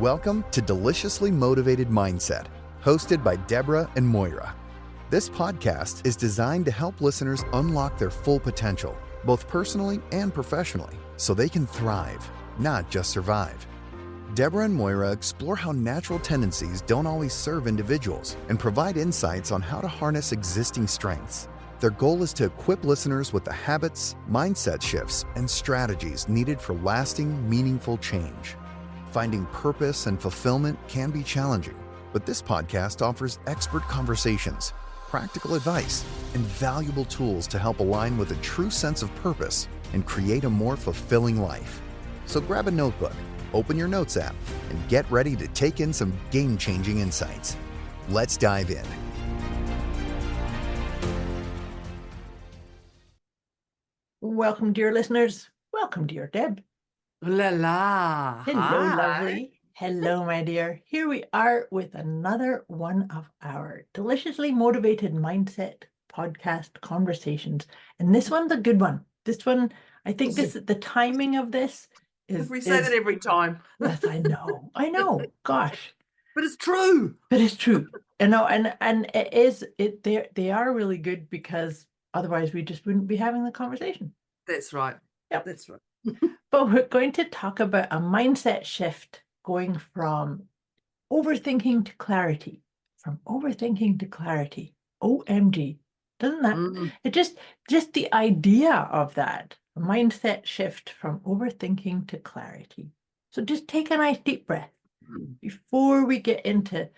Welcome to Deliciously Motivated Mindset, hosted by Deborah and Moira. This podcast is designed to help listeners unlock their full potential, both personally and professionally, so they can thrive, not just survive. Deborah and Moira explore how natural tendencies don't always serve individuals and provide insights on how to harness existing strengths. Their goal is to equip listeners with the habits, mindset shifts, and strategies needed for lasting, meaningful change. Finding purpose and fulfillment can be challenging, but this podcast offers expert conversations, practical advice, and valuable tools to help align with a true sense of purpose and create a more fulfilling life. So grab a notebook, open your notes app, and get ready to take in some game-changing insights. Let's dive in. Welcome, dear listeners. Welcome, dear Deb. La la. Hello, Hi. lovely. Hello, my dear. Here we are with another one of our Deliciously Motivated Mindset podcast conversations. And this one's a good one. This one, I think the timing of this is... We say that every time. Yes, I know. Gosh. But it's true. But it's true. And it is, they are really good because otherwise we just wouldn't be having the conversation. That's right. Yep. That's right. But we're going to talk about a mindset shift going from overthinking to clarity. From overthinking to clarity. OMG. Doesn't that, it just the idea of that, a mindset shift from overthinking to clarity. So just take a nice deep breath before we get into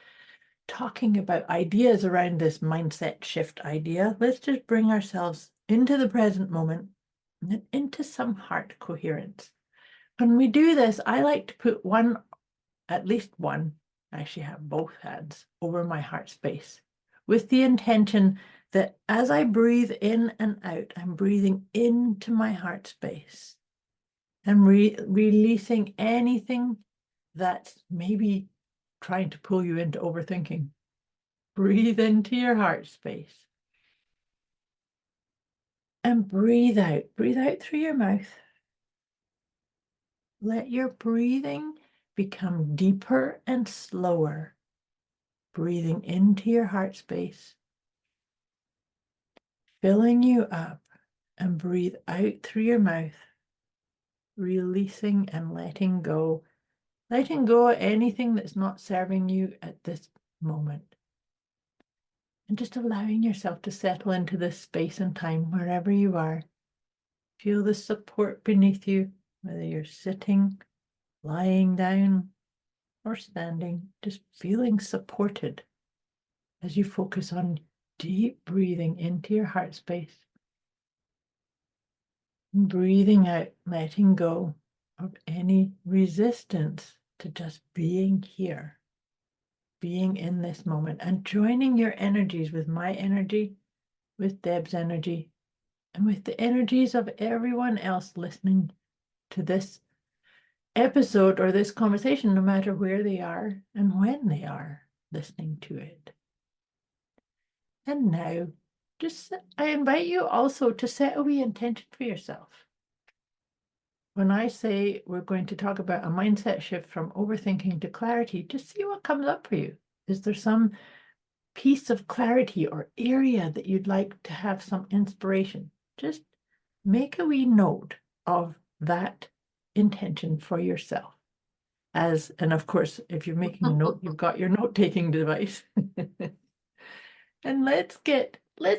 talking about ideas around this mindset shift idea. Let's just bring ourselves into the present moment and into some heart coherence. When we do this, I like to put at least one, I actually have both hands over my heart space with the intention that as I breathe in and out, I'm breathing into my heart space and releasing anything that's maybe trying to pull you into overthinking. Breathe into your heart space. And breathe out. Breathe out through your mouth. Let your breathing become deeper and slower. Breathing into your heart space. Filling you up, and breathe out through your mouth. Releasing and letting go. Letting go of anything that's not serving you at this moment. And just allowing yourself to settle into this space and time wherever you are. Feel the support beneath you, whether you're sitting, lying down, or standing, just feeling supported as you focus on deep breathing into your heart space. And breathing out, letting go of any resistance to just being here. Being in this moment and joining your energies with my energy, with Deb's energy, and with the energies of everyone else listening to this episode or this conversation, no matter where they are and when they are listening to it. And now, I invite you also to set a wee intention for yourself. When I say we're going to talk about a mindset shift from overthinking to clarity, just see what comes up for you. Is there some piece of clarity or area that you'd like to have some inspiration? Just make a wee note of that intention for yourself. And of course, if you're making a note, you've got your note-taking device. And let's get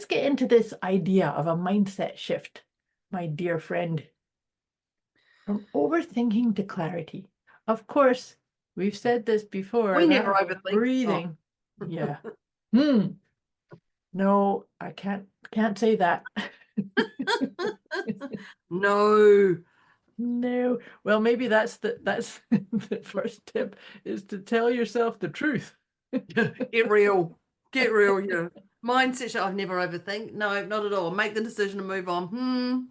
into this idea of a mindset shift, my dear friend. From overthinking to clarity. Of course, we've said this before. We never overthink. Breathing. Oh. Yeah. No, I can't say that. No. Well, maybe that's the first tip is to tell yourself the truth. Get real. Yeah. Mindset. I've never overthink. No, not at all. Make the decision to move on.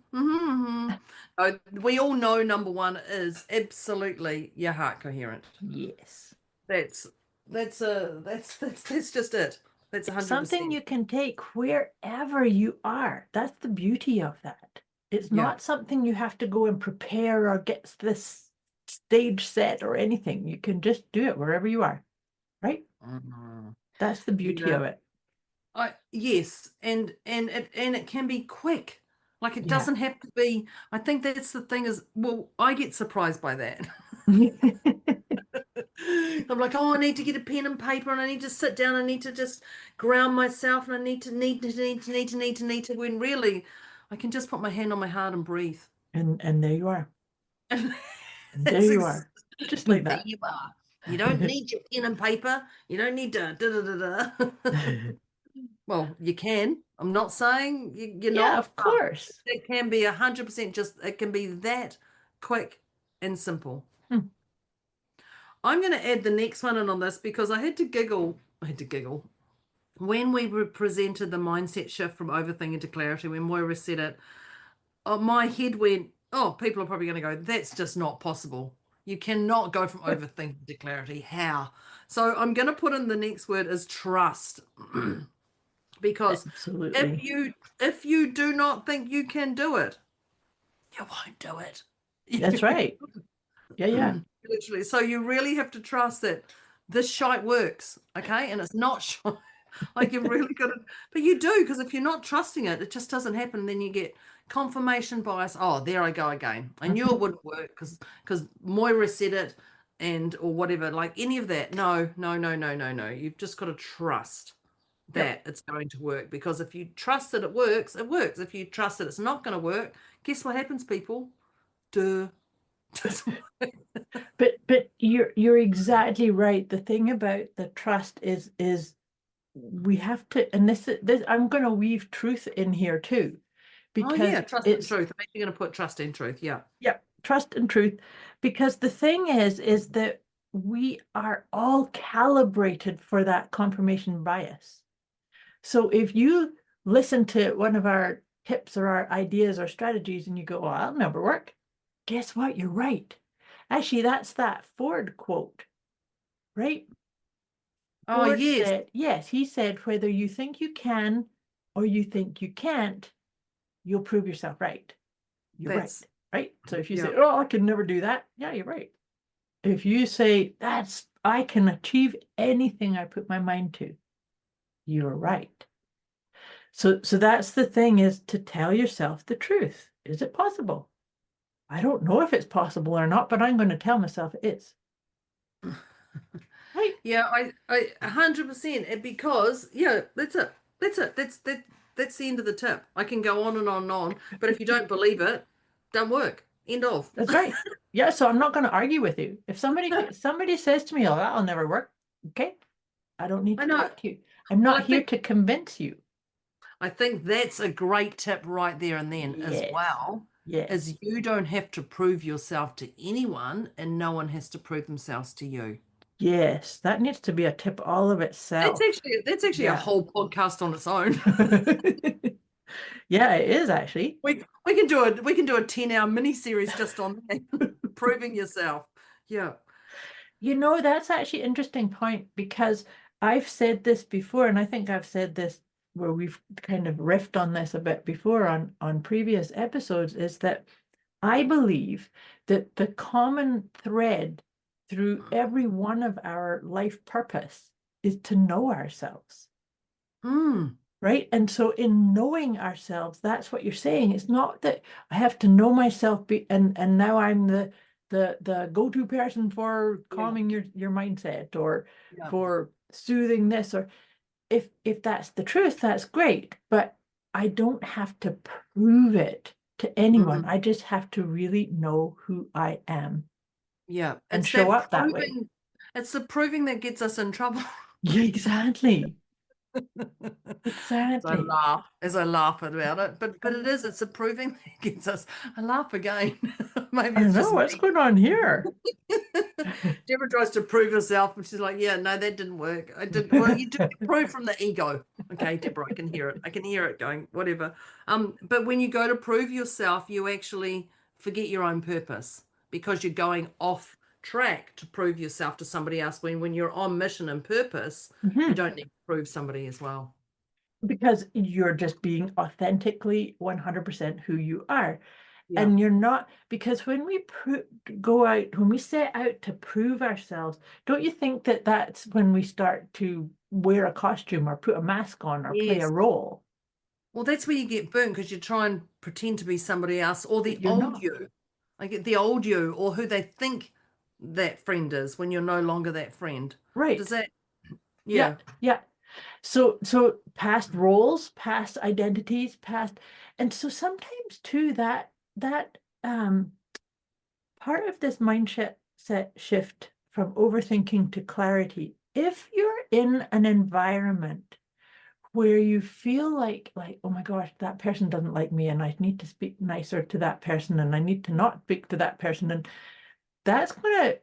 We all know number one is absolutely your heart coherent. Yes. That's just it. That's 100%. Something you can take wherever you are. That's the beauty of that. It's not something you have to go and prepare or get this stage set or anything. You can just do it wherever you are, right? That's the beauty of it. Yes, and it can be quick. Like it doesn't have to be. I think that's the thing is, well, I get surprised by that. I'm like, oh, I need to get a pen and paper, and I need to sit down. I need to just ground myself, and I need to. When really, I can just put my hand on my heart and breathe. And there you are. And And there you are. Just like there that. you are. You don't need your pen and paper. You don't need to da da da da. Well, you can. I'm not saying you're Yeah, not. of course. It can be 100% just, it can be that quick and simple. Hmm. I'm going to add the next one in on this because I had to giggle. I had to giggle. When we presented the mindset shift from overthinking to clarity, when Moira said it, my head went, oh, people are probably going to go, that's just not possible. You cannot go from overthinking to clarity. How? So I'm going to put in the next word is trust. Because Absolutely. if you do not think you can do it, you won't do it. That's right. Yeah. Literally. So you really have to trust that this shite works, okay? And it's not shite. Like you've really got to, but you do, because if you're not trusting it, it just doesn't happen. And then you get confirmation bias. Oh, there I go again. I knew it wouldn't work because Moira said it or whatever, like any of that. No. You've just got to trust that it's going to work, because if you trust that it works, it works. If you trust that it's not going to work, guess what happens, people? Duh. But you're exactly right. The thing about the trust is we have to, and this I'm going to weave truth in here too, because yeah, trust and truth. I'm actually going to put trust and truth. Yeah. Trust and truth, because the thing is that we are all calibrated for that confirmation bias. So if you listen to one of our tips or our ideas or strategies and you go, oh, that'll never work, guess what? You're right. Actually, that's that Ford quote, right? Oh, Ford yes. said, yes, he said, whether you think you can or you think you can't, you'll prove yourself right. You're right. Right? So if you say, oh, I can never do that, yeah, you're right. If you say, I can achieve anything I put my mind to, you're right. So that's the thing, is to tell yourself the truth. Is it possible? I don't know if it's possible or not, but I'm going to tell myself it is. Right? Yeah, I 100%. Because that's it. That's the end of the tip. I can go on and on and on, but if you don't believe it, don't work. End of. That's right. Yeah, so I'm not going to argue with you. If somebody says to me, oh, that'll never work, okay, I don't need to talk to you. I'm not here to convince you. I think that's a great tip right there and then as well. Yes. Is you don't have to prove yourself to anyone, and no one has to prove themselves to you. Yes, that needs to be a tip all of itself. That's actually a whole podcast on its own. Yeah, it is actually. We can do a 10-hour mini series just on that, proving yourself. Yeah. That's actually an interesting point, because I've said this before, and I think I've said this where we've kind of riffed on this a bit before on previous episodes, is that I believe that the common thread through every one of our life purpose is to know ourselves. Right? And so in knowing ourselves, that's what you're saying. It's not that I have to know myself and now I'm the go-to person for calming your mindset or for soothing this, or if that's the truth, that's great. But I don't have to prove it to anyone. I just have to really know who I am. Yeah. And show up that way. It's the proving that gets us in trouble. Yeah, exactly. Exactly. As I laugh about it, but it's a proving that gets us. I laugh again. Maybe I it's know just what's going on here. Deborah tries to prove herself, and she's like, "Yeah, no, that didn't work. I didn't." Well, you do prove from the ego. Okay, Deborah, I can hear it. I can hear it going. Whatever. But when you go to prove yourself, you actually forget your own purpose, because you're going off track to prove yourself to somebody else. When you're on mission and purpose, you don't need to prove somebody as well. Because you're just being authentically 100% who you are. Yeah. And you're not, because when we go out, when we set out to prove ourselves, don't you think that that's when we start to wear a costume or put a mask on or play a Yes. role? Well, that's where you get burnt because you try and pretend to be somebody else or the But you're old not. you. Like the old you or who they think that friend is when you're no longer that friend. Does Right. that, Yeah. yeah. Yeah. So past roles, past identities, past, and so sometimes too that part of this mindset set shift from overthinking to clarity, if you're in an environment where you feel like, oh my gosh, that person doesn't like me and I need to speak nicer to that person and I need to not speak to that person, and that's going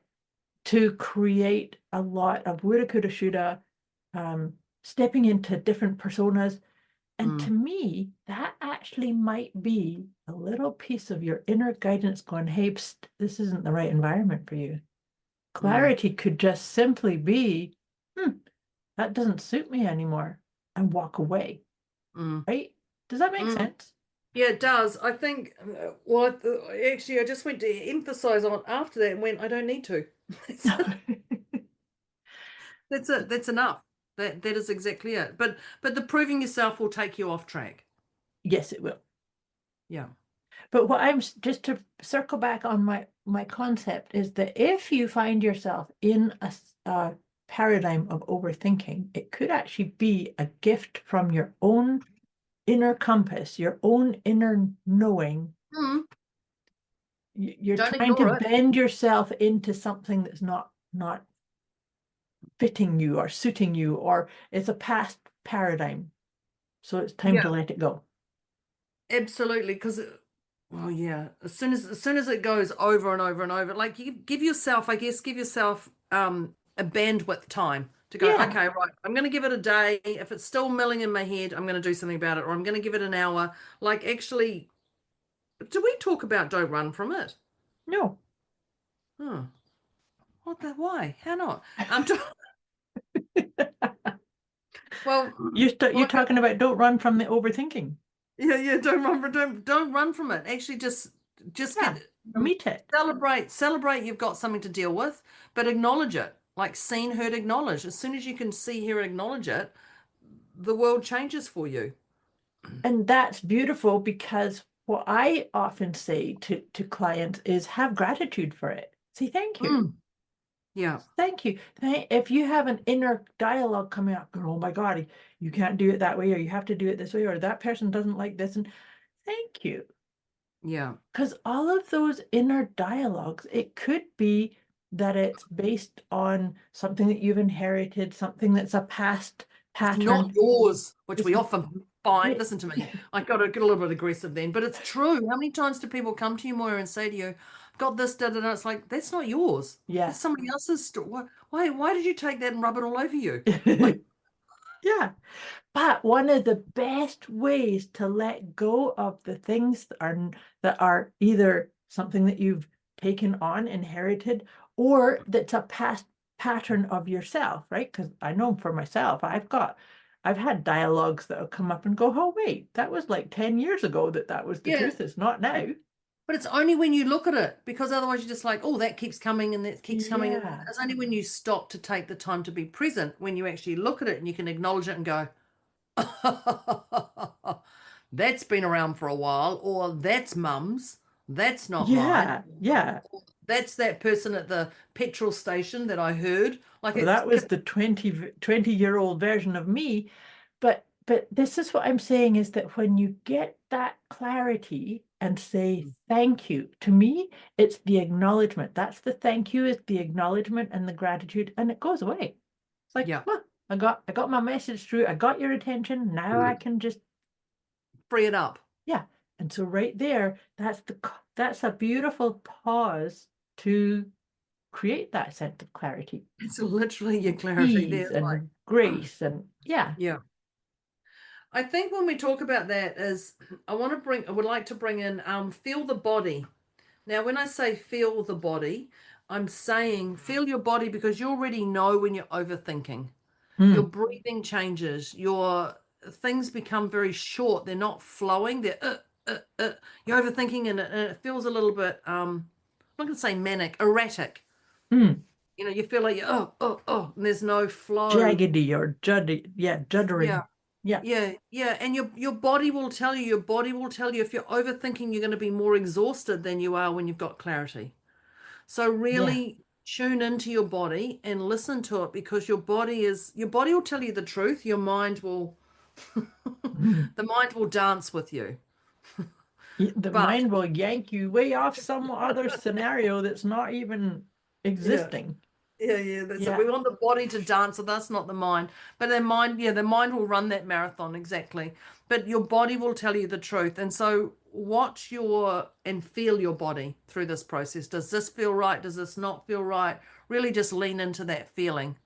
to create a lot of woulda coulda shoulda, um, stepping into different personas. And to Mm, me, that actually might be a little piece of your inner guidance going, hey, psst, this isn't the right environment for you. mm, Clarity could just simply be, that doesn't suit me anymore, and walk away, mm, right? Does that make mm. sense? Yeah, it does. I think, well, actually, I just went to emphasize on after that and went, I don't need to. That's it. That's enough. That is exactly it. But the proving yourself will take you off track. Yes, it will. Yeah. But what just to circle back on my concept is that if you find yourself in a paradigm of overthinking, it could actually be a gift from your own inner compass, your own inner knowing. Mm, You're don't trying to ignore it. bend yourself into something that's not fitting you or suiting you, or it's a past paradigm. So it's time to Yeah, let it go. absolutely. Because, well, yeah, as soon as it goes over and over and over, like you give yourself, I guess, give yourself a bandwidth time to go, Yeah, okay, right, I'm going to give it a day. If it's still milling in my head, I'm going to do something about it, or I'm going to give it an hour. Like, actually, do we talk about don't run from it? no. Huh. What the, why? How not? Well, You're like, talking about don't run from the overthinking. yeah, yeah, don't run from it. Actually, just Yeah, get meet it. celebrate you've got something to deal with, but acknowledge it. Like seen, heard, acknowledge. As soon as you can see, hear, acknowledge it, the world changes for you. And that's beautiful, because what I often say to clients is have gratitude for it. Say thank you. Mm, yeah. Thank you. If you have an inner dialogue coming up, going, oh my God, you can't do it that way, or you have to do it this way, or that person doesn't like this, and thank you. Yeah. Because all of those inner dialogues, it could be that it's based on something that you've inherited, something that's a past It's not pattern. yours, which It's we often find. it, Listen to me. I got to get a little bit aggressive then, but it's true. How many times do people come to you, Moira, and say to you, got this, da, da, da. It's like, that's not yours. yeah. That's somebody else's story. Why did you take that and rub it all over you? Like, Yeah. But one of the best ways to let go of the things that are either something that you've taken on, inherited, or that's a past pattern of yourself, right? Because I know for myself, I've had dialogues that have come up and go, oh wait, that was like 10 years ago that was the yeah. truth. It's not now. But it's only when you look at it, because otherwise you're just like, oh, that keeps coming and that keeps coming. And Yeah. it's only when you stop to take the time to be present, when you actually look at it and you can acknowledge it and go, that's been around for a while, or that's mum's, that's not mine. Yeah. Yeah. That's that person at the petrol station that I heard. Like Well, it's, that was the 20-year-old version of me. But this is what I'm saying, is that when you get that clarity and say thank you, to me, it's the acknowledgement. That's the thank you, is the acknowledgement and the gratitude, and it goes away. It's like, yeah, well, I got my message through, I got your attention. Now I can just, free it up. yeah. And so right there, that's a beautiful pause to create that sense of clarity, It's literally your clarity there. ease Like, and grace, and yeah. yeah. I think when we talk about that is I would like to bring in feel the body. Now, when I say feel the body, I'm saying feel your body because you already know when you're overthinking. Your Hmm. breathing changes, your things become very short. They're not flowing. They're you're overthinking, and it feels a little bit, I'm not going to say manic, erratic. Mm. You feel like, and there's no flow. Jaggedy or juddy, yeah, juddering. Yeah. Yeah. Yeah, and your body will tell you. Your body will tell you if you're overthinking, you're going to be more exhausted than you are when you've got clarity. So Yeah. really tune into your body and listen to it, because your body will tell you the truth. Your mind will Mm. the mind will dance with you. The But mind will yank you way off some other scenario that's not even yeah, existing. yeah, that's it. Yeah. We want the body to dance, so that's not the mind. But the mind will run that marathon, exactly. But your body will tell you the truth. And so watch and feel your body through this process. Does this feel right? Does this not feel right? Really just lean into that feeling.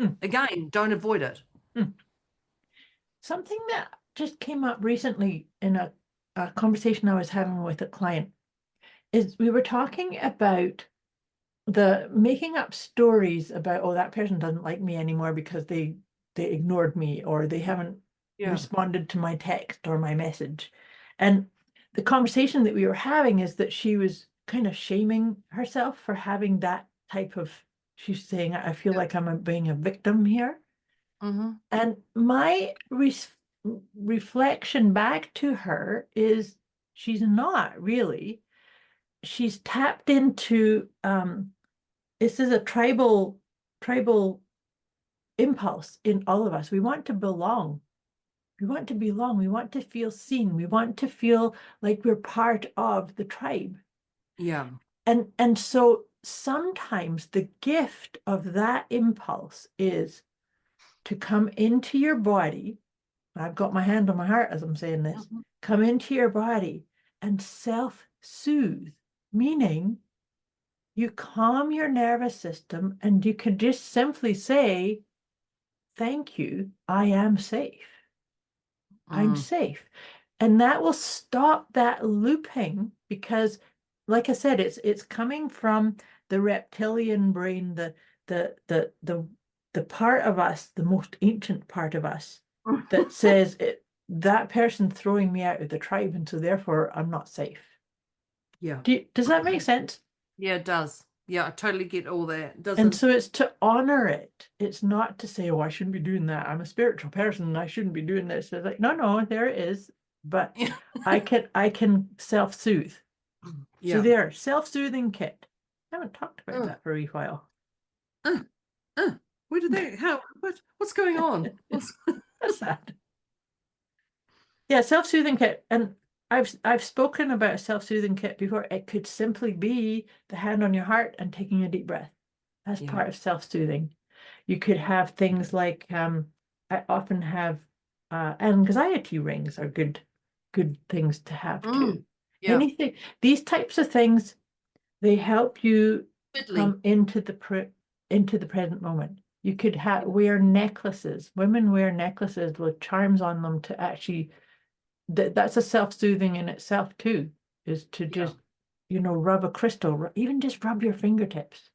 Mm. Again, don't avoid it. Mm. Something that just came up recently in a conversation I was having with a client is we were talking about the making up stories about, oh, that person doesn't like me anymore because they ignored me or they haven't Yeah. responded to my text or my message. And the conversation that we were having is that she was kind of shaming herself for having that type of, she's saying, I feel Yeah. like being a victim here. Mm-hmm. And my reflection back to her is she's not really. She's tapped into this is a tribal impulse in all of us. We want to belong. We want to belong. We want to feel seen. We want to feel like we're part of the tribe. Yeah. And so sometimes the gift of that impulse is to come into your body. I've got my hand on my heart as I'm saying this. Mm-hmm. Come into your body and self-soothe, meaning you calm your nervous system and you can just simply say, thank you, I am safe. I'm Mm. safe. And that will stop that looping because, like I said, it's coming from the reptilian brain, the part of us, the most ancient part of us, that says that person throwing me out of the tribe, and so therefore I'm not safe. Yeah. Does that make sense? Yeah, it does. Yeah, I totally get all that. It And doesn't. so it's to honor it. It's not to say, oh, I shouldn't be doing that. I'm a spiritual person. I shouldn't be doing this. It's like, no, there it is. But Yeah. I can self-soothe. So Yeah. there, self-soothing kit. I haven't talked about Uh, that for a wee while. uh, uh. Where did they? How? What's going on? That's that. Yeah, self-soothing kit. And I've spoken about a self-soothing kit before. It could simply be the hand on your heart and taking a deep breath. That's Yeah. part of self-soothing. You could have things like I often have anxiety rings are good things to have Mm. too. Yeah. Anything, these types of things, they help you Fiddly. come into the present moment. You could have Yeah. wear necklaces. Women wear necklaces with charms on them to actually that's a self-soothing in itself too, is to Yeah. just, rub a crystal, even just rub your fingertips.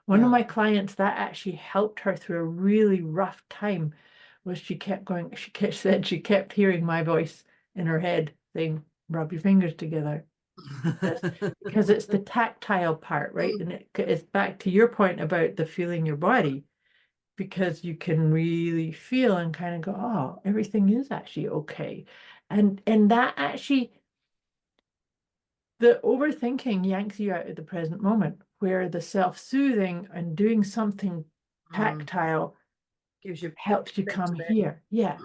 One of Yeah. my clients, that actually helped her through a really rough time, was she kept hearing my voice in her head saying, rub your fingers together. Because it's the tactile part, right? And it's back to your point about the feeling your body, because you can really feel and kind of go, oh, everything is actually okay. And that actually, the overthinking yanks you out of the present moment, where the self-soothing and doing something Mm. tactile Gives you helps you back come to that. here. Yeah,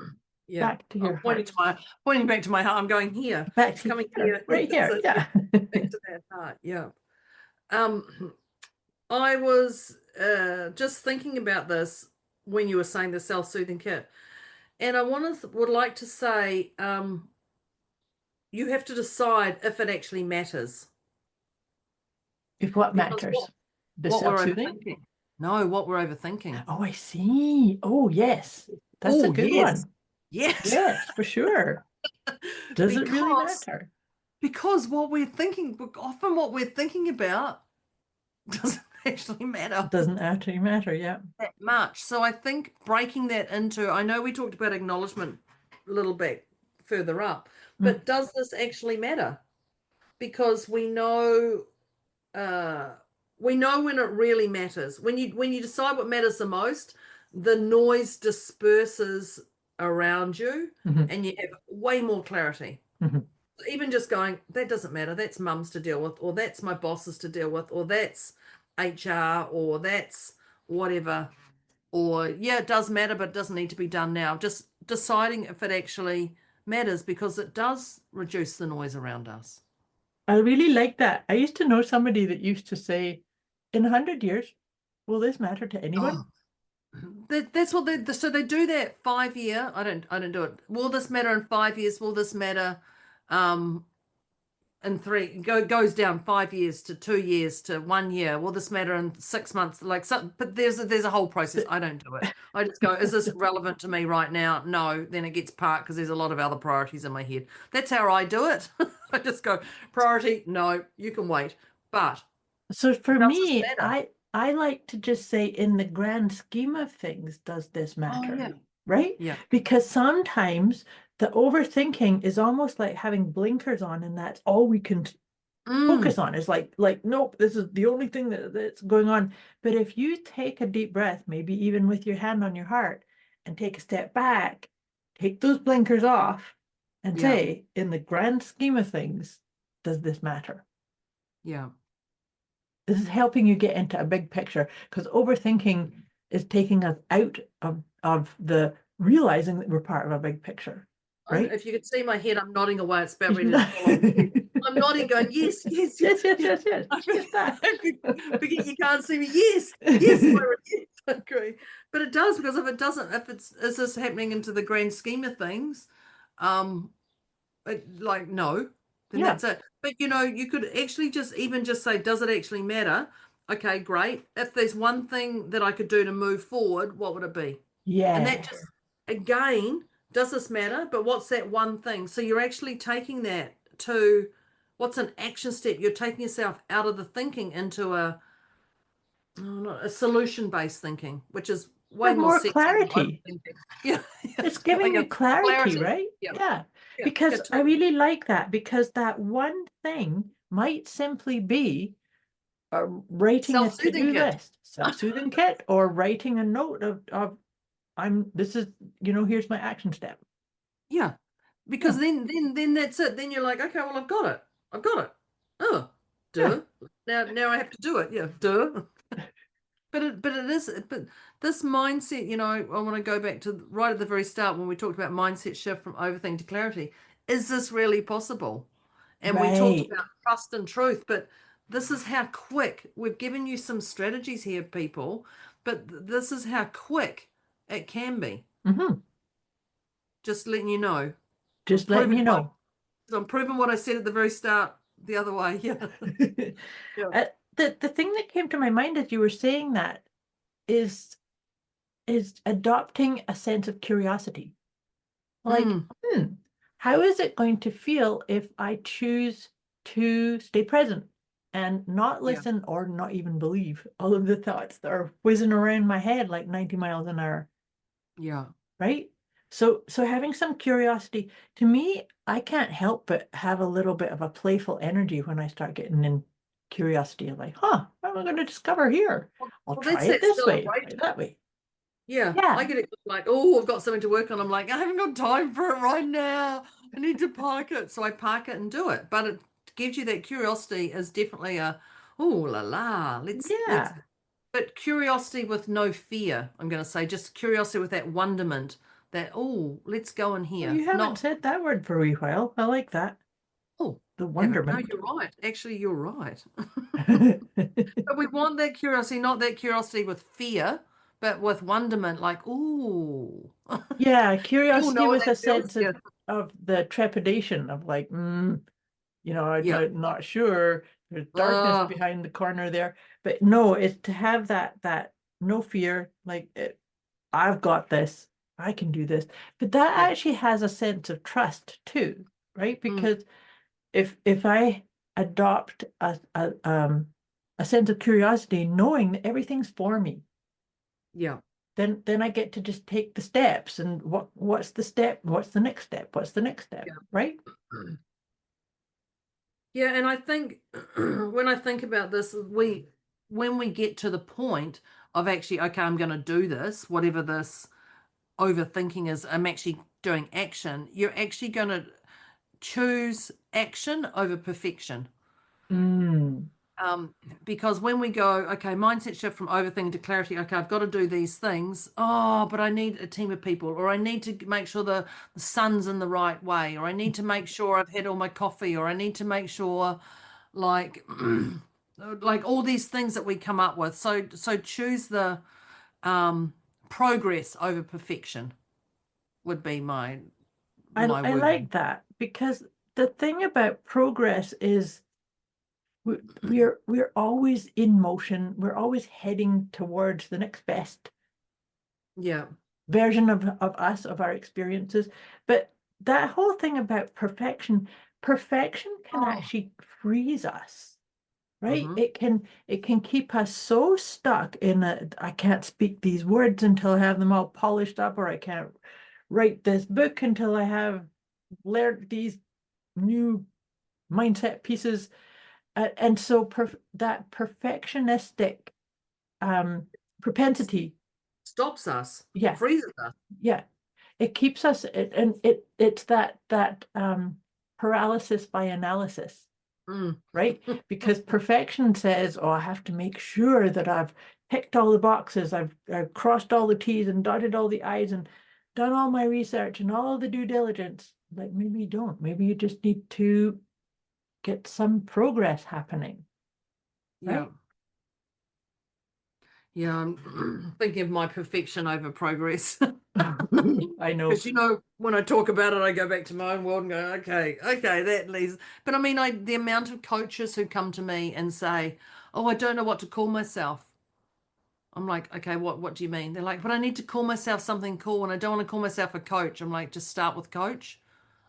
Yeah. back to I'm your heart. pointing back to my heart. I'm going here. Back It's to coming here, here. right So here. Yeah. back to that heart. Yeah. Um, I was just thinking about this when you were saying the self-soothing kit, and I would like to say, you have to decide if it actually matters, If what because matters? The what we're self-soothing? overthinking. No, what we're overthinking. Oh, I see. Oh, yes. That's a Oh, good yes. one. Yes. Yes, for sure. Does it really because matter? because often what we're thinking about doesn't actually matter Doesn't actually matter. Yeah. that much. So I think breaking that into, I know we talked about acknowledgement a little bit further up, but does this actually matter? Because we know when it really matters. When you decide what matters the most, the noise disperses around you, Mhm. and you have way more clarity. Mhm. Even just going, that doesn't matter. That's mum's to deal with, or that's my bosses to deal with, or that's HR, or that's whatever. Or yeah, it does matter, but it doesn't need to be done now. Just deciding if it actually matters, because it does reduce the noise around us. I really like that. I used to know somebody that used to say, in 100 years, will this matter to anyone? Oh, that's what so they do that 5 year. I don't do it. Will this matter in 5 years? Will this matter um in goes down 5 years to 2 years to 1 year? Will this matter in 6 months? Like so, but there's a whole process. I don't do it. I just go, is this relevant to me right now? No, then it gets parked because there's a lot of other priorities in my head. That's how I do it. I just go, priority, no, you can wait. But So for does this me, matter? I like to just say, in the grand scheme of things, does this Oh matter? yeah. Right? Yeah. Because sometimes the overthinking is almost like having blinkers on, and that's all we can focus Mm, on. Is like, nope, this is the only thing that's going on. But if you take a deep breath, maybe even with your hand on your heart, and take a step back, take those blinkers off, and yeah. say, in the grand scheme of things, does this matter? Yeah. This is helping you get into a big picture, because overthinking is taking us out of the realizing that we're part of a big picture, right? If you could see my head, I'm nodding away. It's about ready to Yes, fall off. I'm nodding, going, yes, yes, yes. yes, yes, Yeah. yes. Just that. Forget you can't see me. Yes, yes, Myra, yes. I agree. But it does, because if it doesn't, is this happening into the grand scheme of things? Um, like no, then Yeah, that's it. But you could actually just say, does it actually matter? Okay, great. If there's one thing that I could do to move forward, what would it be? And that yeah. just, again, does this matter? But what's that one thing? So you're actually taking that to what's an action step? You're taking yourself out of the thinking into a solution based thinking, which is way Have more more sexy than clarity. overthinking. Yeah, yeah, It's giving yeah. you clarity, Clarity. right? Yeah, Yeah. yeah, yeah, Because I totally. really like that, because that one thing might simply be writing a Self-soothing to-do kit. list, self-soothing kit, or writing a note of this is, here's my action step. Yeah, because Yeah, then that's it. Then you're like, okay, well, I've got it. I've got it. Oh, yeah, duh. Now I have to do it. Yeah, duh. But this mindset, I want to go back to right at the very start when we talked about mindset shift from overthink to clarity. Is this really possible? And we talked right. about trust and truth, but this is how quick we've given you some strategies here, people, but this is how quick it can be. Hmm. Just letting you know. I'm Just letting proving you what know. I'm proving what I said at the very start the other way. Yeah. Yeah. The thing that came to my mind as you were saying that is adopting a sense of curiosity. Like, Mm, how is it going to feel if I choose to stay present and not yeah. listen or not even believe all of the thoughts that are whizzing around my head like 90 miles an hour, Yeah. right? So having some curiosity, to me, I can't help but have a little bit of a playful energy when I start getting in curiosity of like, what am I going to discover here? I'll Well, try that's it that this way, try it celebration. that way. Yeah, I Yeah, get it like, oh, I've got something to work on. I'm like, I haven't got time for it right now. I need to park it. So I park it and do it. But it gives you that curiosity is definitely oh la la. Let's yeah. but curiosity with no fear, I'm gonna say, just curiosity with that wonderment, that oh, let's go in Well, here. you haven't Not said that word for a wee while. I like that. oh, The haven't. No, wonderment. you're right. Actually, you're right. But we want that curiosity, not that curiosity with fear, but with wonderment, like, ooh. Yeah, We all curiosity know what with that a feels. sense Yeah. of the trepidation of like, I'm Yeah. not sure. There's darkness Uh, behind the corner there. But no, it's to have that no fear, like I've got this, I can do this. But that yeah. actually has a sense of trust too, right? Mm, Because if I adopt a sense of curiosity, knowing that everything's for me, yeah. then I get to just take the steps, and what's the step? What's the next step? What's the next step? Yeah. Right? Yeah, and I think when I think about this, when we get to the point of actually, okay, I'm going to do this, whatever this overthinking is, I'm actually doing action, you're actually going to choose action over perfection. Mm. Um, because when we go, okay, mindset shift from overthinking to clarity, okay, I've got to do these things. Oh, but I need a team of people, or I need to make sure the sun's in the right way, or I need to make sure I've had all my coffee, or I need to make sure like like all these things that we come up with. So choose the um progress over perfection would be my I wording. like that because the thing about progress is we're always in motion. We're always heading towards the next best Yeah. version of us, of our experiences. But that whole thing about perfection, perfection can Oh. actually freeze us, right? Mm-hmm. It can keep us so stuck in a I can't speak these words until I have them all polished up, or I can't write this book until I have learned these new mindset pieces. And so that perfectionistic um propensity, Stops us. It yeah, freezes us. yeah, it keeps us and it's that paralysis by analysis, Mm. right? Because perfection says, oh, I have to make sure that I've ticked all the boxes, I've crossed all the T's and dotted all the I's and done all my research and all the due diligence. Like maybe you don't. Maybe you just need to get some progress happening, Yeah. right? Yeah, I'm thinking of my perfection over progress. I know. Because when I talk about it, I go back to my own world and go, okay, okay, that leads. But I mean, the amount of coaches who come to me and say, "Oh, I don't know what to call myself." I'm like, okay, what do you mean? They're like, but I need to call myself something cool, and I don't want to call myself a coach. I'm like, just start with coach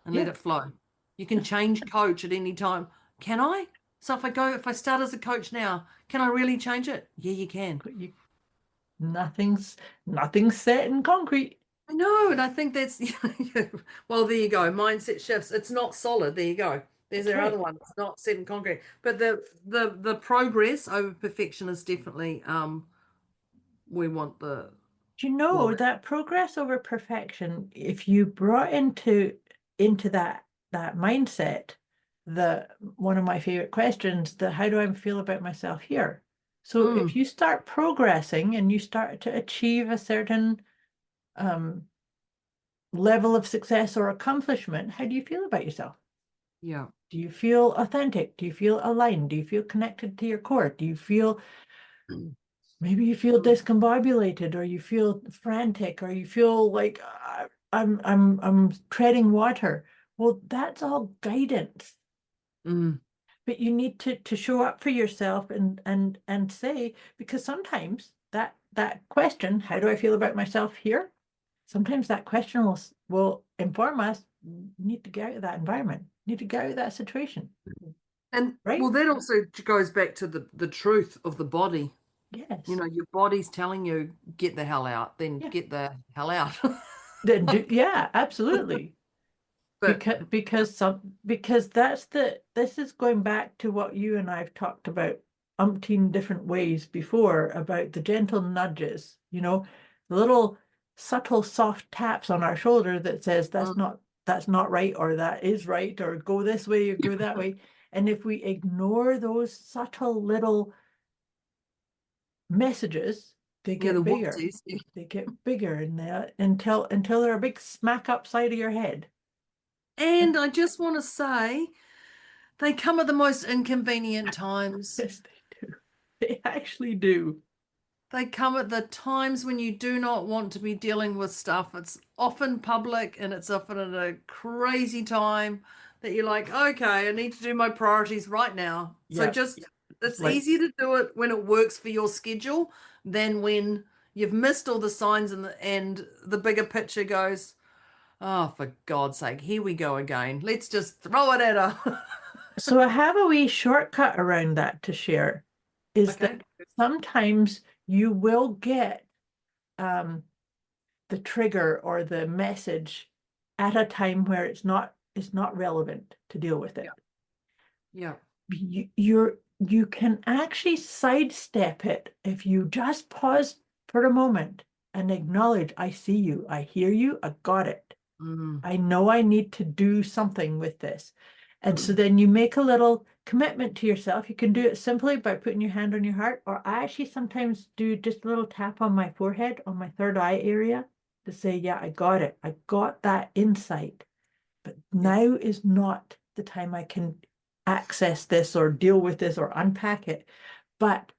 and let Yeah. it flow. You can change coach at any time. Can I? So if I start as a coach now, can I really change it? Yeah, you can. You, nothing's set in concrete. I know, and I think that's well, there you go. Mindset shifts. It's not solid. There you go. There's That's their other right. one. It's not set in concrete. But the progress over perfection is definitely we want the Do you well know that progress over perfection, if you brought into that mindset, the one of my favorite questions, the how do I feel about myself here? So if mm, you start progressing and you start to achieve a certain um, level of success or accomplishment, how do you feel about yourself? yeah. Do you feel authentic? Do you feel aligned? Do you feel connected to your core? Do you feel maybe you feel discombobulated, or you feel frantic, or you feel like I'm treading water? Well, that's all guidance, Mm, but you need to show up for yourself and say, because sometimes that question, how do I feel about myself here? Sometimes that question will inform us, you need to get out of that environment, you need to get out of that situation, and right? well, that also goes back to the truth of the body. Yes. Your body's telling you get the hell out, then Yeah. get the hell out. Then yeah, absolutely. But Because this is going back to what you and I've talked about umpteen different ways before, about the gentle nudges, the little subtle soft taps on our shoulder that says mm, that's not right, or that is right, or go this way or go that way. And if we ignore those subtle little messages, they yeah, the get bigger. whoopsies. Yeah. They get bigger, and until they're a big smack upside of your head. And And I just want to say they come at the most inconvenient times. yes, they do. They actually do. They come at the times when you do not want to be dealing with stuff. It's often public and it's often at a crazy time that you're like, okay, I need to do my priorities right now. So Yeah. just, It's it's like, easier to do it when it works for your schedule than when you've missed all the signs and the bigger picture goes, oh, for God's sake, here we go again. Let's just throw it at her. so I have a wee shortcut around that to share, is Okay. that sometimes you will get um the trigger or the message at a time where it's not is not relevant to deal with it. Yeah. You can actually sidestep it if you just pause for a moment and acknowledge, I see you, I hear you, I got it. I know I need to do something with this. And so then you make a little commitment to yourself. You can do it simply by putting your hand on your heart, or I actually sometimes do just a little tap on my forehead, on my third eye area, to say, yeah, I got it. I got that insight. But now is not the time I can access this or deal with this or unpack it. But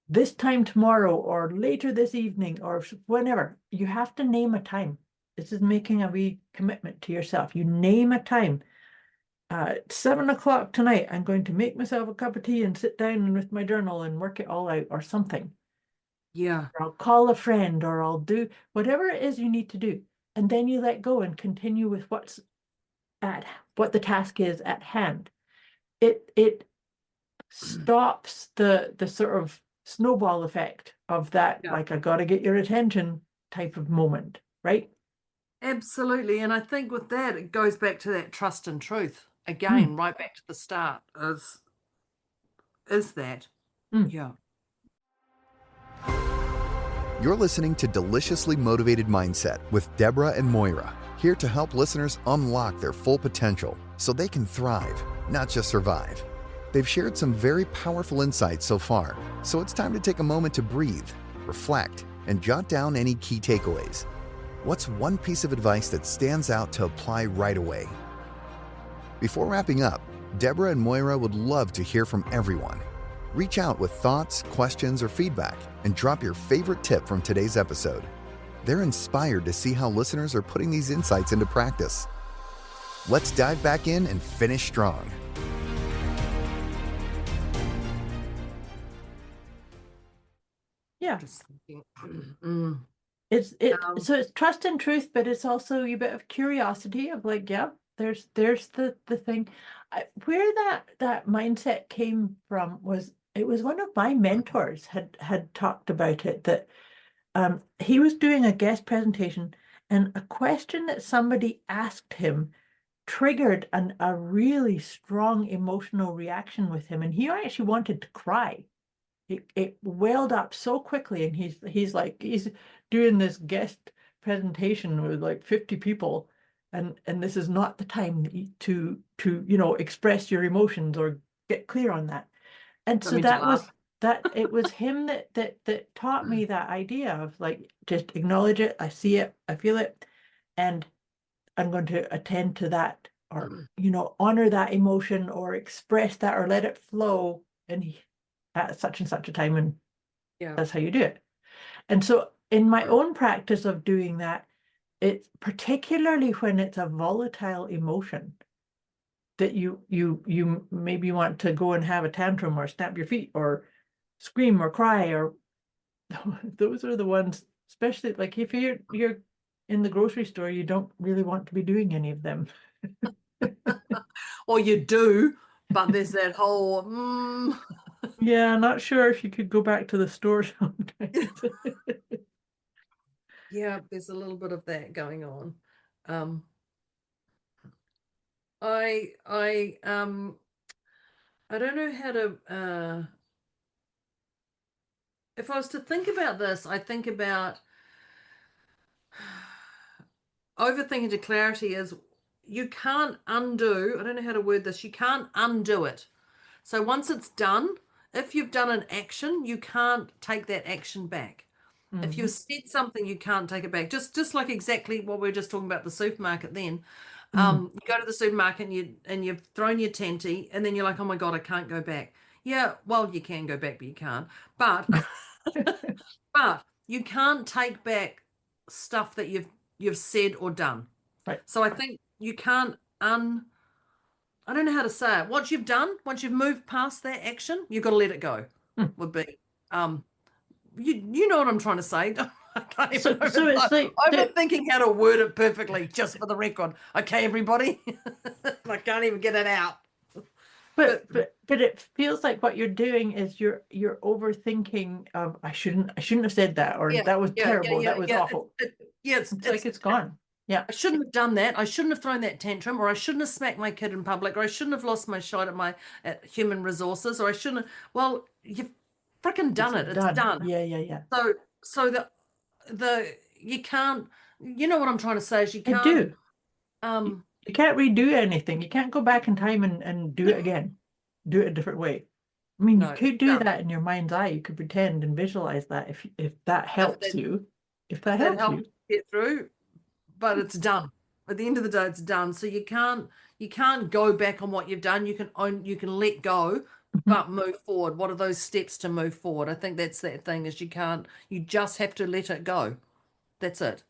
this time tomorrow or later this evening or whenever, you have to name a time. This is making a wee commitment to yourself. You name a time. 7 o'clock tonight, I'm going to make myself a cup of tea and sit down with my journal and work it all out or something. Yeah. Or I'll call a friend, or I'll do whatever it is you need to do. And then you let go and continue with what the task is at hand. It stops the sort of snowball effect of that, like, I got to get your attention type of moment, right? Absolutely. And I think with that, it goes back to that trust and truth again, right back to the start is that. Yeah. You're listening to Deliciously Motivated Mindset with Deborah and Moira, here to help listeners unlock their full potential so they can thrive, not just survive. They've shared some very powerful insights so far, so it's time to take a moment to breathe, reflect, and jot down any key takeaways. What's one piece of advice that stands out to apply right away? Before wrapping up, Deborah and Moira would love to hear from everyone. Reach out with thoughts, questions, or feedback, and drop your favorite tip from today's episode. They're inspired to see how listeners are putting these insights into practice. Let's dive back in and finish strong. Yeah. Just thinking. So it's trust and truth, but it's also a bit of curiosity of like, yeah, there's the thing. Where that mindset came from was, it was one of my mentors had talked about it, that he was doing a guest presentation, and a question that somebody asked him triggered a really strong emotional reaction with him, and he actually wanted to cry. It welled up so quickly, and he's doing this guest presentation with like 50 people, and this is not the time to express your emotions or get clear on that. And so it was him that taught me that idea of like, just acknowledge it, I see it, I feel it, and I'm going to attend to that, or honor that emotion, or express that, or let it flow, and at such and such a time, and that's how you do it. And so in my own practice of doing that, it's particularly when it's a volatile emotion that you maybe want to go and have a tantrum, or snap your feet, or scream, or cry, or those are the ones, especially like if you're in the grocery store, you don't really want to be doing any of them. Or you do, but there's that whole Yeah, not sure if you could go back to the store sometimes. Yeah, there's a little bit of that going on. I don't know how to if I was to think about this, I think about overthinking to clarity is, you can't undo, I don't know how to word this, you can't undo it. So once it's done, if you've done an action, you can't take that action back. If you said something, you can't take it back. Just like exactly what we were just talking about the supermarket then. You go to the supermarket and you've thrown your tenty, and then you're like, oh my God, I can't go back. Yeah, well, you can go back, but you can't. But but you can't take back stuff that you've said or done. Right. So I think you can't I don't know how to say it. Once you've done, once you've moved past that action, you've got to let it go. Would be you know what I'm trying to say. I can't even So it's like overthinking how to word it perfectly, just for the record. Okay, everybody. I can't even get it out. But it feels like what you're doing is you're overthinking of, I shouldn't have said that, or that was terrible, that was awful. It's like it's gone. Yeah. I shouldn't have done that. I shouldn't have thrown that tantrum, or I shouldn't have smacked my kid in public, or I shouldn't have lost my shot at human resources, or I shouldn't have, well, you've freaking It's done it. It's done. done. Yeah, yeah, yeah. So you can't, you know what I'm trying to say is you I can't, do. um, You can't redo anything. You can't go back in time and do it again. Do it a different way. I mean, you no, it's could do done. that in your mind's eye. You could pretend and visualize that if that If helps that, you. If if that that helps helps you. get through, but it's done. At the end of the day, it's done. So you can't go back on what you've done. You can let go, Mhm. but move forward. What are those steps to move forward? I think that's that thing is you just have to let it go. That's it.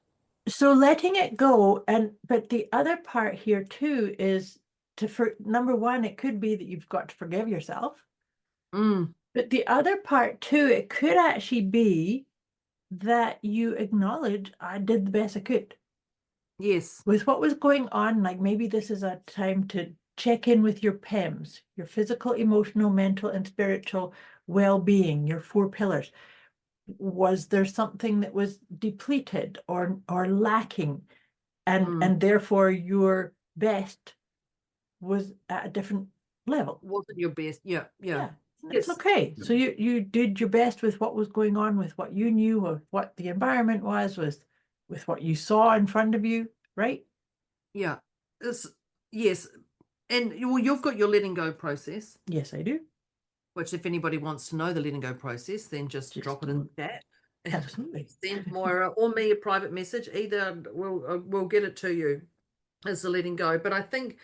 So letting it go, but the other part here too is for number one, it could be that you've got to forgive yourself. Mm, But the other part too, it could actually be that you acknowledge I did the best I could yes. with what was going on. Like maybe this is a time to check in with your PEMS, your physical, emotional, mental, and spiritual well-being, your 4 pillars. Was there something that was depleted or lacking, Mm. and therefore your best was at a different level? Wasn't your best. Yeah, yeah. Yeah, and that's Yes. okay. So you did your best with what was going on, with what you knew, of what the environment was, with what you saw in front of you, right? Yeah. It's, yes. And you've got your letting go process, Yes, I do. which if anybody wants to know the letting go process, then just drop Just it in the chat and absolutely. send Moira or me a private message. Either we'll get it to you as the letting go. But I think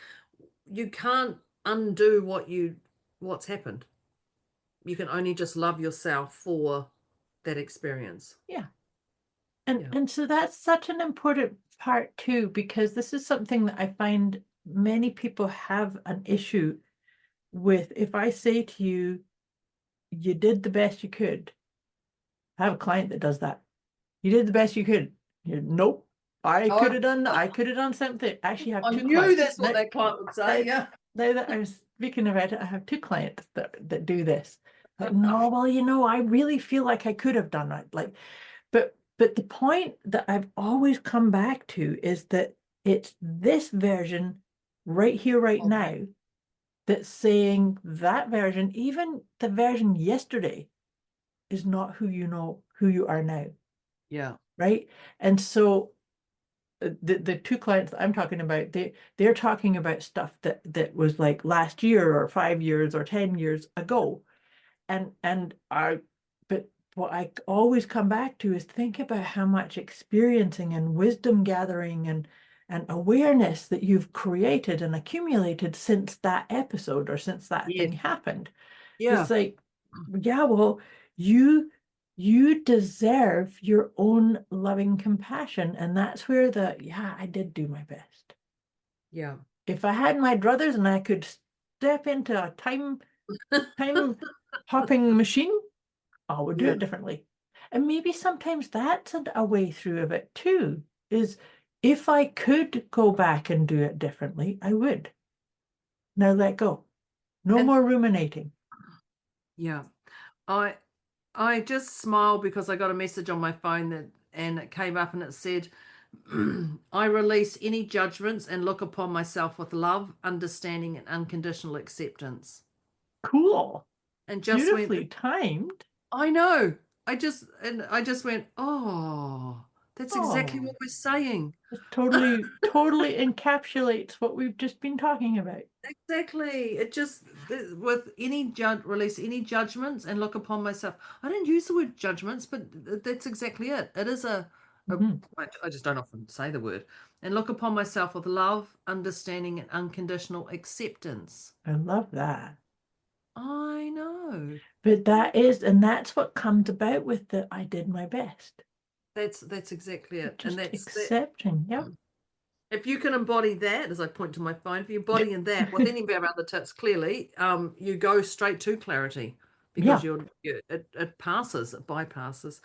you can't undo what's happened. You can only just love yourself for that experience. Yeah. And Yeah. and so that's such an important part too, because this is something that I find many people have an issue with. If I say to you, you did the best you could, I have a client that does that. You did the best you could. Nope. Oh, I could have done something. Actually, I have I two knew clients. that's what that client would say. Now, Yeah. now that I'm speaking about it, I have two clients that do this. Like, no, well, I really feel like I could have done that. Like, but the point that I've always come back to is that it's this version right here, right Oh, man. now, that's saying that version, even the version yesterday, is not who you are now, Yeah. right? And so the two clients that I'm talking about, they're talking about stuff that was like last year or 5 years or 10 years ago. And I but what I always come back to is think about how much experiencing and wisdom gathering and awareness that you've created and accumulated since that episode or since that Yes. thing happened. Yeah. It's like, yeah, well, you you deserve your own loving compassion. And that's where yeah, I did do my best. Yeah. If I had my druthers and I could step into a time hopping machine, I would do Yeah. it differently. And maybe sometimes that's a way through of it too, is if I could go back and do it differently, I would. Now let go. No And more ruminating. yeah. I I just smiled because I got a message on my phone and it came up and it said, I release any judgments and look upon myself with love, understanding, and unconditional acceptance. Cool. And just went, Beautifully timed. I know. I just went, oh, that's exactly Oh, what we're saying. it totally encapsulates what we've just been talking about. Exactly. It just with any release any judgments and look upon myself. I don't use the word judgments, but that's exactly it. It is a Mhm. I just don't often say the word. And look upon myself with love, understanding, and unconditional acceptance. I love that. I know. But that's what comes about with the I did my best. That's exactly it. And Just that's that. accepting. Yep. If you can embody that, as I point to my phone, if you embody in that with any of our other tips, clearly, you go straight to clarity because Yeah. it passes, it bypasses.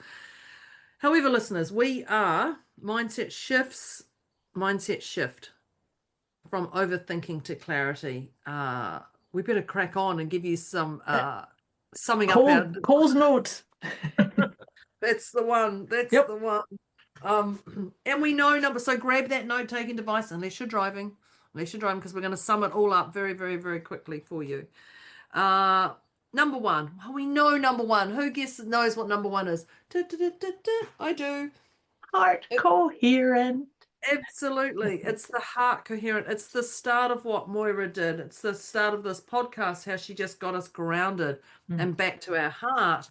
However, listeners, we are mindset shift from overthinking to clarity. We better crack on and give you some Uh, summing up our. Cole's notes. That's the one. That's Yep. the one. And we know so grab that note-taking device unless you're driving, because we're going to sum it all up very, very, very quickly for you. Uh, number one. Well, we know number one. Who knows what number one is? I do. Heart coherent. Absolutely. It's the heart coherent. It's the start of what Moira did. It's the start of this podcast, how she just got us grounded Mm, and back to our heart.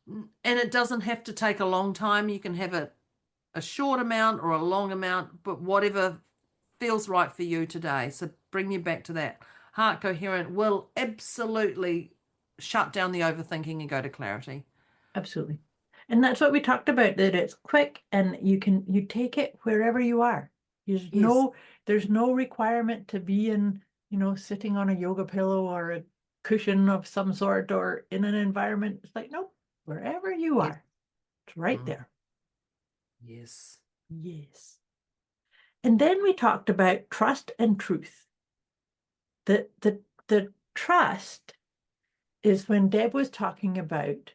And it doesn't have to take a long time. You can have it a short amount or a long amount, but whatever feels right for you today. So bring you back to that. Heart coherent will absolutely shut down the overthinking and go to clarity. absolutely. And that's what we talked about, that it's quick and you take it wherever you are. Yes. There's no requirement to be in, sitting on a yoga pillow or a cushion of some sort or in an environment. It's like, nope, wherever you Yes. are, it's right Mm. there. Yes. Yes. And then we talked about trust and truth. The trust is when Deb was talking about,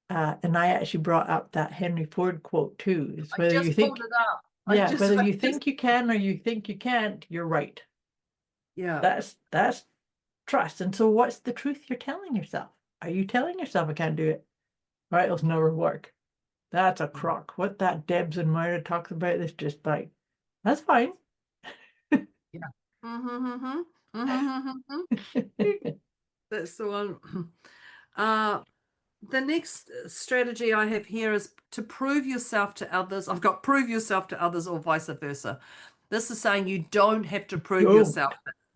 and I actually brought up that Henry Ford quote too, is I whether you just pulled think, it up. yeah, whether I you just think you can or you think you can't, you're right. yeah. That's trust. And so what's the truth you're telling yourself? Are you telling yourself I can't do it? Right, it'll never work. That's a crock. What that Debs and Myra talks about is just like, that's fine. Yeah. Mm-hmm, mm-hmm. That's the one. The next strategy I have here is to prove yourself to others. I've got prove yourself to others or vice versa. This is saying you don't have to prove Don't. yourself.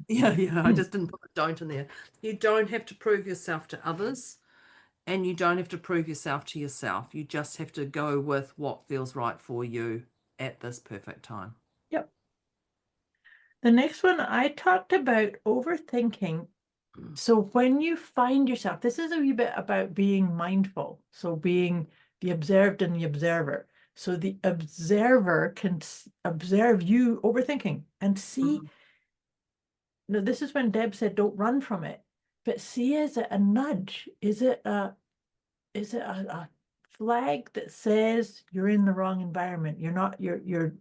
Yeah, yeah. I Hmm. just didn't put the don't in there. You don't have to prove yourself to others, and you don't have to prove yourself to yourself. You just have to go with what feels right for you at this perfect time. Yep. The next one I talked about overthinking. So when you find yourself, this is a wee bit about being mindful. So being the observed and the observer. So the observer can observe you overthinking and see. Mhm. Now, this is when Deb said, "Don't run from it," but see, is it a nudge? Is it a flag that says you're in the wrong environment? You're not. You're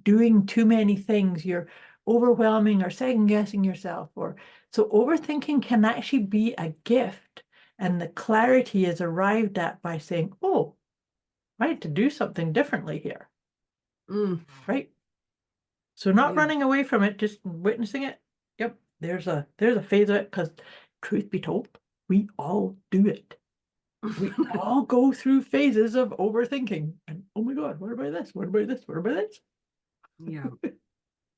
doing too many things. You're overwhelming or second guessing yourself. Or so overthinking can actually be a gift, and the clarity is arrived at by saying, "Oh, I had to do something differently here." Mm, Right. So not yeah. running away from it, just witnessing it. Yep, there's a phase of it, because truth be told, we all do it. We all go through phases of overthinking. And oh my God, what about this? What about this? What about this? Yeah.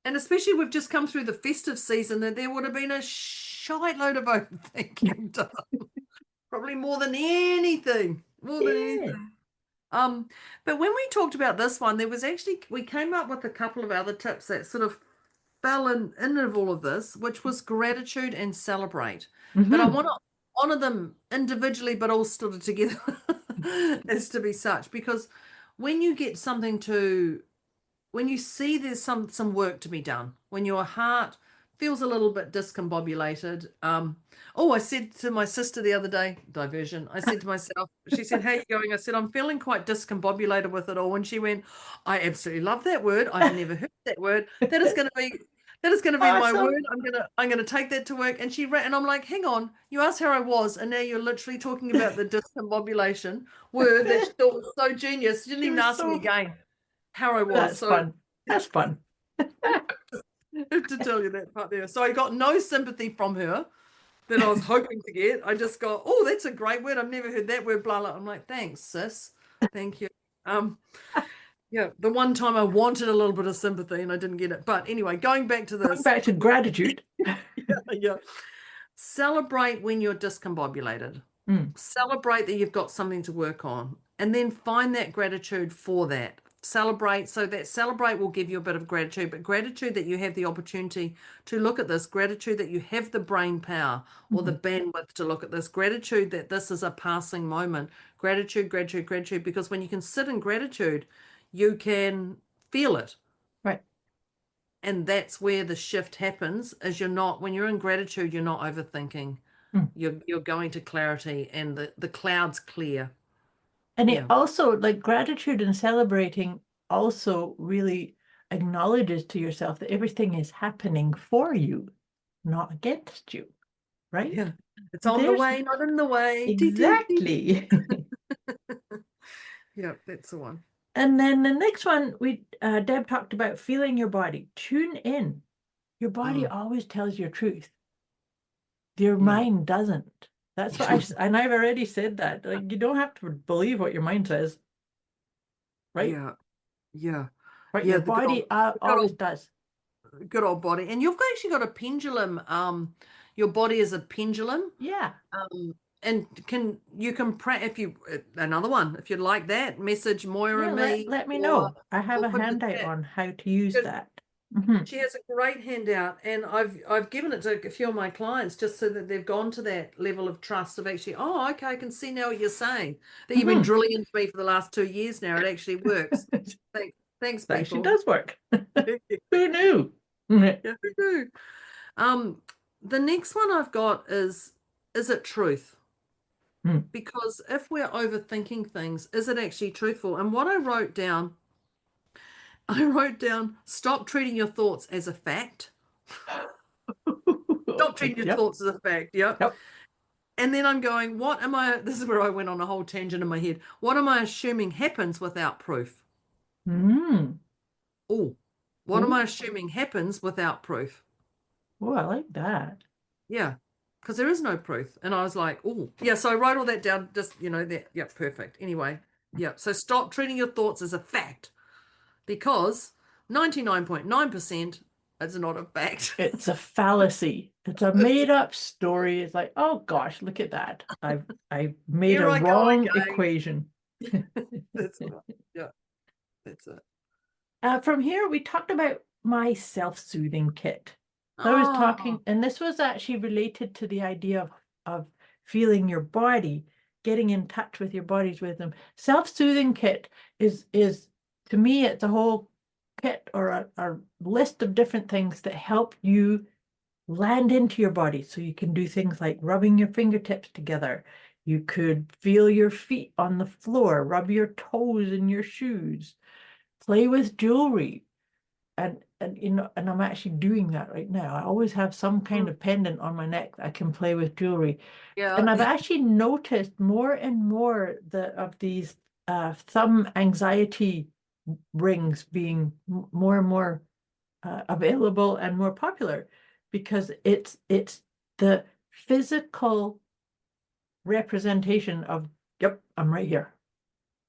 And especially we've just come through the festive season, that there would have been a shite load of overthinking done. Probably more than anything. More than Yeah. anything. Um, but when we talked about this one, we came up with a couple of other tips that sort of fell in of all of this, which was gratitude and celebrate. But I Mm-hmm. want to honor them individually, but all stood together as to be such. Because when you get something to when you see there's some work to be done, when your heart feels a little bit discombobulated. Oh, I said to my sister the other day, diversion. I said to myself, she said, "How are you going?" I said, "I'm feeling quite discombobulated with it all." And she went, "I absolutely love that word. I've never heard that word. That is going to be my Awesome. word. I'm gonna take that to work." And she ran, and I'm like, "Hang on, you asked how I was, and now you're literally talking about the discombobulation word that she thought was so genius. She didn't She even was ask me so, again how I was." that's So fun. That's fun. to tell you that part there. So I got no sympathy from her that I was hoping to get. I just got, "Oh, that's a great word. I've never heard that word, blah, blah." I'm like, "Thanks, sis. Thank you." Um, yeah, the one time I wanted a little bit of sympathy and I didn't get it. But anyway, going back to Going this, back to gratitude. yeah. Celebrate when you're discombobulated. Mm, Celebrate that you've got something to work on, and then find that gratitude for that. Celebrate, so that celebrate will give you a bit of gratitude, but gratitude that you have the opportunity to look at this, gratitude that you have the brain power or the mhm. bandwidth to look at this, gratitude that this is a passing moment, gratitude, gratitude, gratitude, because when you can sit in gratitude, you can feel it. Right. And that's where the shift happens, is when you're in gratitude, you're not overthinking. Mm. You're going to clarity, and the clouds clear. And it Yeah. also, like, gratitude and celebrating, also really acknowledges to yourself that everything is happening for you, not against you, right? Yeah. It's on the There's way, not in the way. exactly. Yeah, that's the one. And then the next one, Deb talked about feeling your body. Tune in. Your body Mm, always tells your truth. Your yeah. mind doesn't. That's what and I've already said that. Like, you don't have to believe what your mind says, right? Yeah. Yeah. Right. Yeah. Your body always does. Good old body. And you've actually got a pendulum. Your body is a pendulum. Yeah. And you can if you another one if you'd like that message Moira Yeah. me Let me or know. I have a put in the handout chat. on how to use Good. that. Mhm. She has a great handout, and I've given it to a few of my clients just so that they've gone to that level of trust of actually, oh, okay, I can see now what you're saying. That you've been Mhm. drilling into me for the last 2 years now. It actually works. Thanks, It actually people. does work. Who knew? Yeah, who knew? Um, the next one I've got is it truth? Mm. Because if we're overthinking things, is it actually truthful? And what I wrote down, stop treating your thoughts as a fact. Stop treating your Yep. thoughts as a fact. Yep. Yep. And then I'm going, what am I? This is where I went on a whole tangent in my head. What am I assuming happens without proof? Mm. Oh, what am Oh, I assuming happens without proof? I like that. Yeah, because there is no proof. And I was like, oh, yeah. So I wrote all that down, just, that. Yeah, perfect. Anyway, yeah. So stop treating your thoughts as a fact because 99.9% is not a fact. It's a fallacy. It's a made up story. It's like, oh gosh, look at that. I made Here a I go wrong again. equation. That's it. Yeah, that's it. From here, we talked about my self-soothing kit. So I was Oh, talking, and this was actually related to the idea of feeling your body, getting in touch with your body's rhythm. Self-soothing kit is to me, it's a whole kit or a list of different things that help you land into your body. So you can do things like rubbing your fingertips together. You could feel your feet on the floor, rub your toes in your shoes, play with jewelry. And I'm actually doing that right now. I always have some kind mm, of pendant on my neck that I can play with jewelry. yeah. And I've actually noticed more and more of these thumb anxiety rings being more and more available and more popular because it's the physical representation of, yep, I'm right here,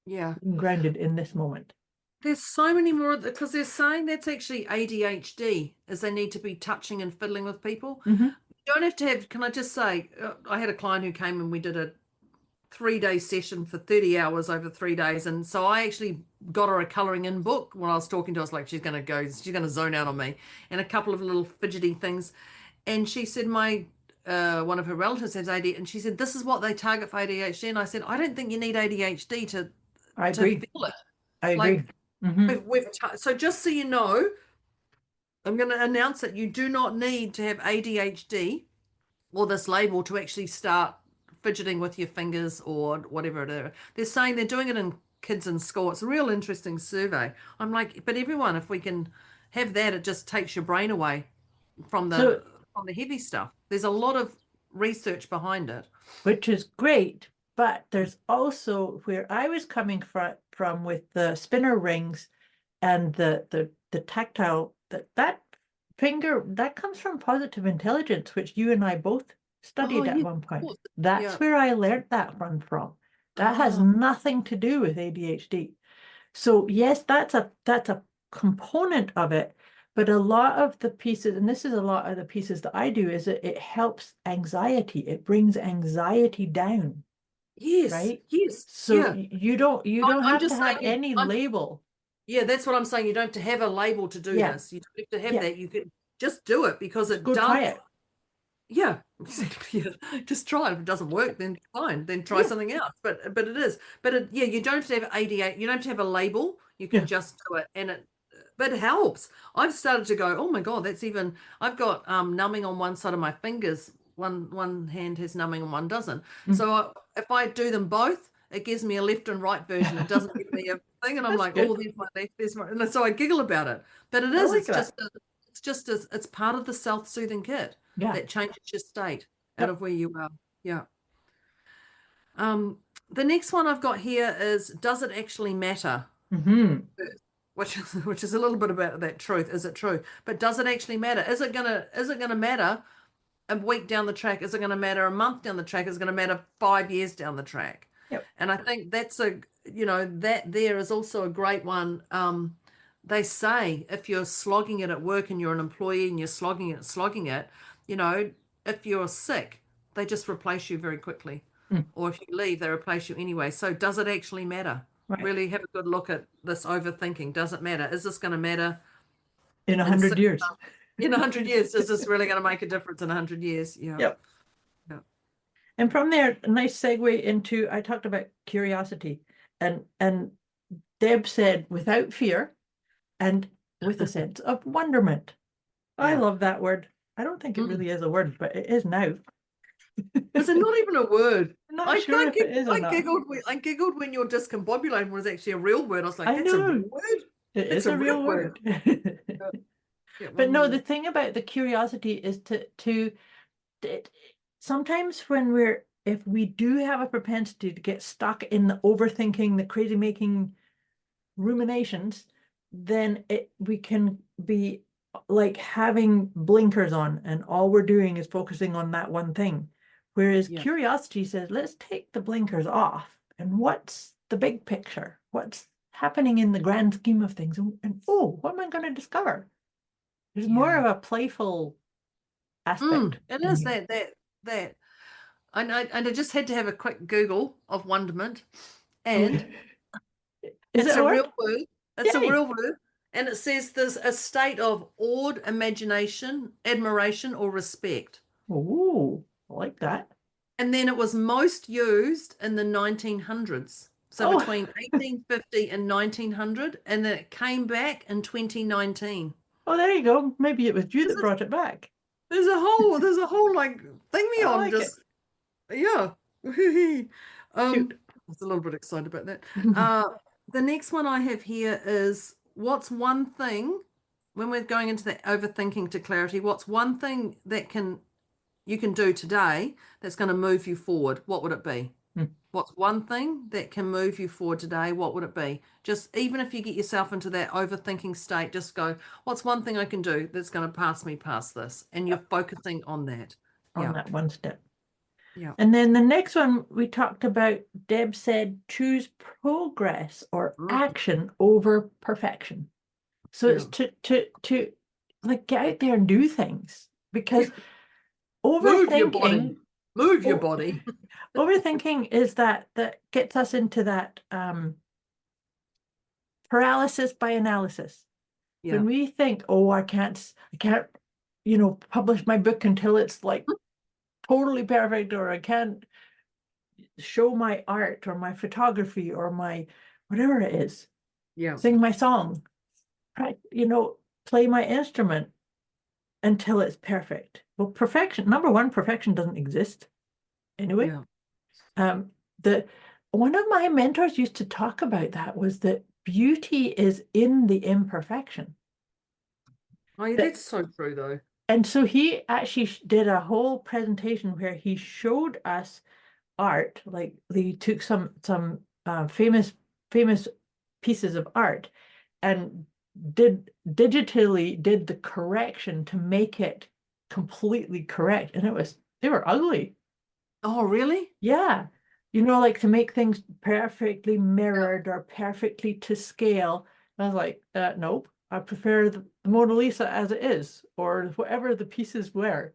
Yeah. grounded in this moment. There's so many more because they're saying that's actually ADHD, is they need to be touching and fiddling with people. Hmm. You don't have to have, can I just say, I had a client who came and we did a 3 day session for 30 hours over 3 days. And so I actually got her a coloring in book when I was talking to her. I was like, she's going to zone out on me, and a couple of little fidgety things. And she said, one of her relatives has ADHD, and she said, this is what they target for ADHD. And I said, I don't think you need ADHD I to agree. feel it. I Like agree. Hmm. so just so you know, I'm going to announce that you do not need to have ADHD or this label to actually start fidgeting with your fingers or whatever it is. They're saying they're doing it in kids in school. It's a real interesting survey. I'm like, but everyone, if we can have that, it just takes your brain away from So, the heavy stuff. There's a lot of research behind it. which is great, but there's also where I was coming from with the spinner rings and the tactile that finger that comes from positive intelligence, which you and I both Oh, studied at yeah, one of point. course. That's Yeah. where I learned that one from. That has Ah, nothing to do with ADHD. So yes, that's a component of it, but a lot of the pieces, and this is a lot of the pieces that I do, is it helps anxiety. It brings anxiety down, yes, right? yes, So yeah. you don't I'm have to just have saying, any label. yeah, that's what I'm saying. You don't have to have a label to do Yeah, this. You don't have to have yeah. that. You can just do it because Just it go does. try it. Yeah, exactly. Yeah. Just try it. If it doesn't work, then fine. Then try Yeah, something else. But it is. Yeah, you don't have to have ADA. You don't have to have a label. You can yeah. just do it, and it. But it helps. I've started to go, oh my God, that's even. I've got numbing on one side of my fingers. One hand has numbing and one doesn't. Mm. So if I do them both, it gives me a left and right version. It doesn't give me a thing, and I'm That's like, good. oh, there's my left, there's my, and so I giggle about it. But it I is, like that. it's part of the self-soothing kit Yeah. that changes your state out Yep. of where you are. Yeah. The next one I've got here is, does it actually matter? Mm-hmm. Which is a little bit about that truth. Is it true? But does it actually matter? Is it gonna matter a week down the track? Is it gonna matter a month down the track? Is it gonna matter 5 years down the track? Yep. And I think that's that there is also a great one. They say if you're slogging it at work and you're an employee and you're slogging it, if you're sick, they just replace you very quickly. Mm. Or if you leave, they replace you anyway. So does it actually matter? Right. Really have a good look at this overthinking. Does it matter? Is this going to matter In in 100 years. In 100 years? Is this really going to make a difference in 100 years? Yeah. Yep. Yeah. And from there, a nice segue into, I talked about curiosity, and Deb said, without fear and with a sense of wonderment. I Yeah. love that word. I don't think it really is a word, but it is now. Is it not even a word? I'm not sure if it is or not. I giggled when your discombobulated was actually a real word. I was like, I that's a know. real word. It It's is a real word. word. Yeah, But no, the wonderment. thing about the curiosity is to sometimes if we do have a propensity to get stuck in the overthinking, the crazy making ruminations, then we can be like having blinkers on, and all we're doing is focusing on that one thing. Whereas Yeah. curiosity says, let's take the blinkers off, and what's the big picture? What's happening in the grand scheme of things? And oh, what am I going to discover? There's more Yeah. of a playful aspect It in is here. that. And I just had to have a quick Google of wonderment, Oh, and is it it's a a real word? word. It's a Yay! real word. And it says there's a state of awed imagination, admiration, or respect. Oh, I like that. And then it was most used in the 1900s. So Oh, between 1850 and 1900. And then it came back in 2019. oh, there you go. Maybe it was you that There's a, brought it back. there's a whole like thingy I on like it. just, yeah. I Cute. was a little bit excited about that. The next one I have here is, what's one thing, when we're going into that overthinking to clarity, what's one thing that you can do today that's going to move you forward? What would it be? Hmm. What's one thing that can move you forward today? What would it be? Just even if you get yourself into that overthinking state, just go, what's one thing I can do that's going to pass me past this? And you're Yep, focusing on that. on Yeah. that one step. Yeah. And then the next one we talked about, Deb said, choose progress or action over perfection. So it's Yeah. to like get out there and do things, because Move your body. overthinking Move your oh, body. overthinking is that gets us into that paralysis by analysis. Yeah. When we think, oh, I can't, publish my book until it's like totally perfect, or I can't show my art or my photography or my whatever it is, Yeah. sing my song, right? Play my instrument until it's perfect. Well, number one, perfection doesn't exist anyway. Yeah. The one of my mentors used to talk about that, was that beauty is in the imperfection. Oh, yeah, That that's so true though. And so he actually did a whole presentation where he showed us art, like he took some famous pieces of art and digitally did the correction to make it completely correct, and they were ugly. Oh, really? Yeah, like to make things perfectly Yeah. mirrored or perfectly to scale. I was like, nope, I prefer the Mona Lisa as it is, or whatever the pieces were.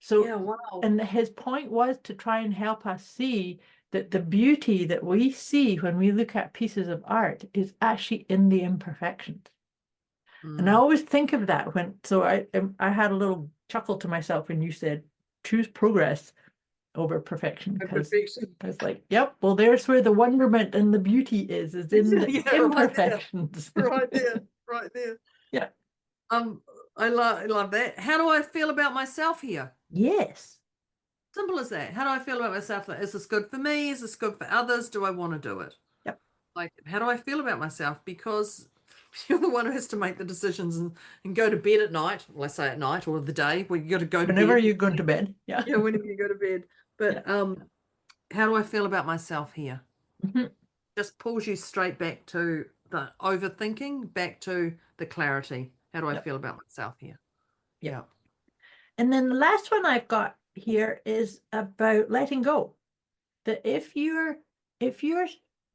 So, Yeah. Wow. and his point was to try and help us see that the beauty that we see when we look at pieces of art is actually in the imperfections. And I Mm. always think of that I had a little chuckle to myself when you said choose progress over perfection, because Perfection. I was like, yep, well, there's where the wonderment and the beauty is in the Yeah, right there. imperfections. Right there. Right there. Yeah. Um, I love that. How do I feel about myself here? Yes. Simple as that. How do I feel about myself? Like, is this good for me? Is this good for others? Do I want to do it? Yep. Like, how do I feel about myself? Because you're the one who has to make the decisions and go to bed at night. Well, I say at night or the day when you got to go to Whenever bed. you're going to bed. Yeah. Yeah, whenever you go to bed. Yeah. But how do I feel about myself here? Mhm. Just pulls you straight back to the overthinking, back to the clarity. How do I Yep. feel about myself here? Yep. Yeah. And then the last one I've got here is about letting go. That if you're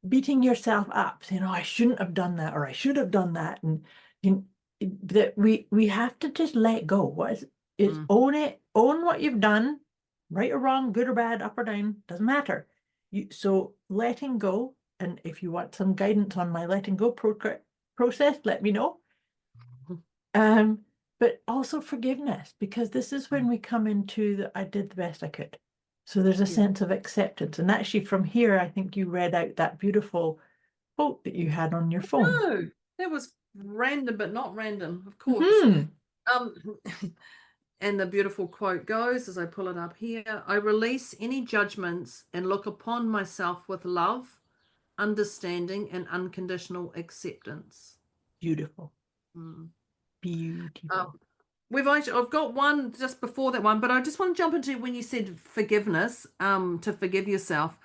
beating yourself up, saying, "Oh, I shouldn't have done that," or "I should have done that," and you, that we have to just let go. What is Mm. own it, own what you've done, right or wrong, good or bad, up or down, doesn't matter. So letting go, and if you want some guidance on my letting go process, let me know. Um, but also forgiveness, because this is when we come into the I did the best I could. So there's a Yeah. sense of acceptance. And actually from here, I think you read out that beautiful quote that you had on your phone. No, that was random, but not random, of course. Hmm. Um, and the beautiful quote goes, as I pull it up here, I release any judgments and look upon myself with love, understanding, and unconditional acceptance. Beautiful. Mm. Beautiful. Um, I've got one just before that one, but I just want to jump into when you said forgiveness, to forgive yourself.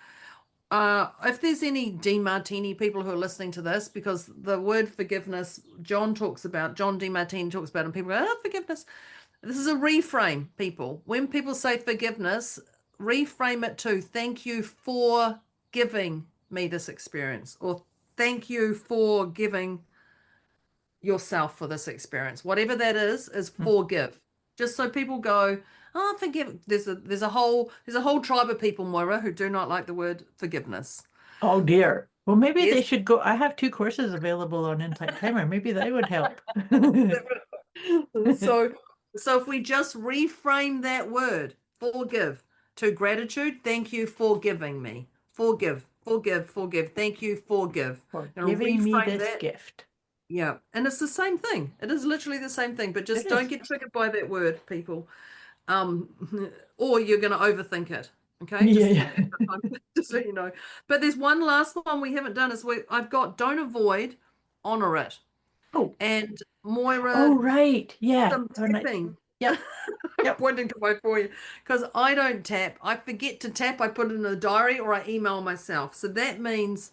If there's any DeMartini people who are listening to this, because the word forgiveness, John DeMartini talks about, and people go, oh, forgiveness. This is a reframe, people. When people say forgiveness, reframe it to thank you for giving me this experience, or thank you for giving yourself for this experience. Whatever that is Hmm. forgive. Just so people go, oh, forgive. There's a whole tribe of people, Moira, who do not like the word forgiveness. Oh dear. Well, maybe they Yes. should go. I have 2 courses available on Insight Timer. Maybe they would help. so so if we just reframe that word, forgive, to gratitude, thank you for giving me. Forgive, forgive, forgive. Thank you, forgive. For Now giving me reframe this that. gift. Yeah. And it's the same thing. It is literally the same thing, but It just don't is. get triggered by that word, people. Or you're going to overthink it. Okay, Yeah, just yeah. just so you know. But there's one last one we haven't done. I've got don't avoid, honor it. Oh, And Moira, oh, right. Yeah. some Oh, nice. tapping. Yep. I'm Yep. pointing to my for you because I don't tap. I forget to tap. I put it in a diary or I email myself. So that means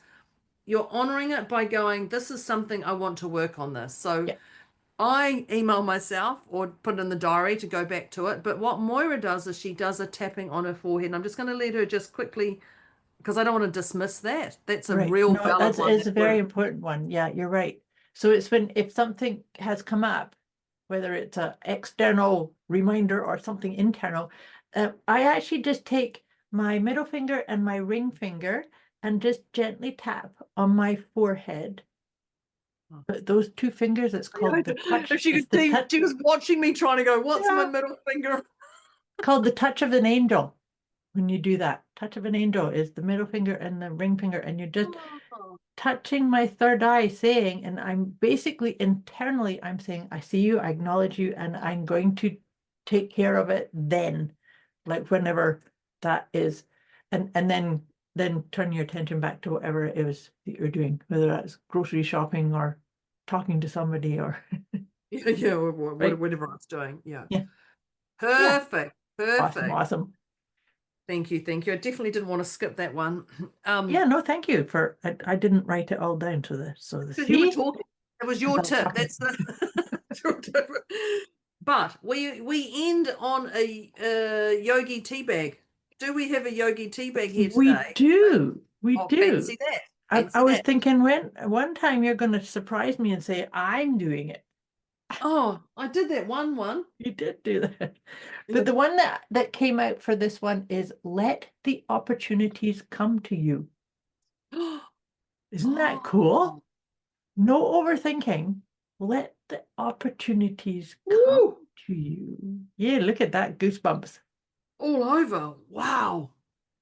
you're honoring it by going, this is something I want to work on this. So Yep. I email myself or put it in the diary to go back to it. But what Moira does is she does a tapping on her forehead. And I'm just going to let her just quickly, because I don't want to dismiss that. That's a Right. real No, valid that's one. is That a very works. important one. Yeah, you're right. So it's when if something has come up, whether it's a external reminder or something internal, I actually just take my middle finger and my ring finger and just gently tap on my forehead. But those 2 fingers, it's called the If touch. she It's could the see, touch. she was watching me trying to go, what's my Yeah, middle finger? called the touch of an angel. When you do that, touch of an angel is the middle finger and the ring finger, and you're just Oh, touching my third eye, saying, and I'm basically internally, I'm saying, I see you, I acknowledge you, and I'm going to take care of it then, like whenever that is, and then turn your attention back to whatever it is that you're doing, whether that's grocery shopping or talking to somebody or yeah, yeah, right. whatever I was doing. Yeah. Yeah. Yeah. Perfect. Awesome. Perfect. Awesome. Thank you. Thank you. I definitely didn't want to skip that one. Um, Yeah, no, thank you for I didn't write it all down so the because you were see, talking. It was because your I was tip. talking. That's the that's your tip. But we end on a yogi tea bag. Do we have a yogi tea bag here We today? do. We Oh, do. fancy that. I Fancy was that. thinking when one time you're going to surprise me and say, I'm doing it. Oh, I did that one. You did do that. But Yep. the one that came out for this one is let the opportunities come to you. Isn't that cool? Oh, No overthinking. Let the opportunities come woo, to you. Yeah, look at that. Goosebumps. all over. Wow.